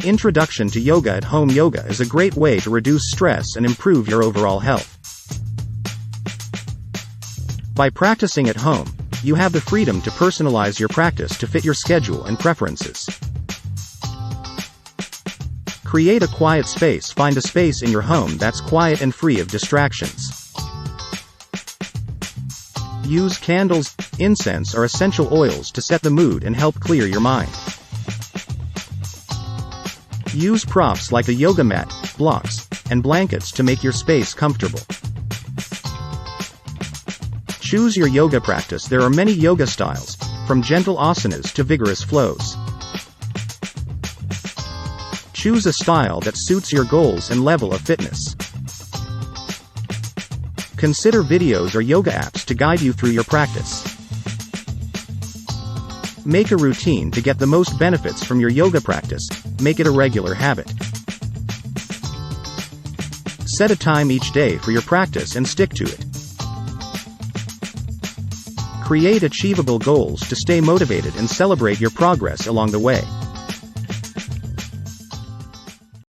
Introduction to yoga at home. Yoga is a great way to reduce stress and improve your overall health. By practicing at home, you have the freedom to personalize your practice to fit your schedule and preferences. Create a quiet space. Find a space in your home that's quiet and free of distractions. Use candles, incense, or essential oils to set the mood and help clear your mind. Use props like a yoga mat, blocks, and blankets to make your space comfortable. Choose your yoga practice. There are many yoga styles, from gentle asanas to vigorous flows. Choose a style that suits your goals and level of fitness. Consider videos or yoga apps to guide you through your practice. Make a routine to get the most benefits from your yoga practice. Make it a regular habit. Set a time each day for your practice and stick to it. Create achievable goals to stay motivated and celebrate your progress along the way.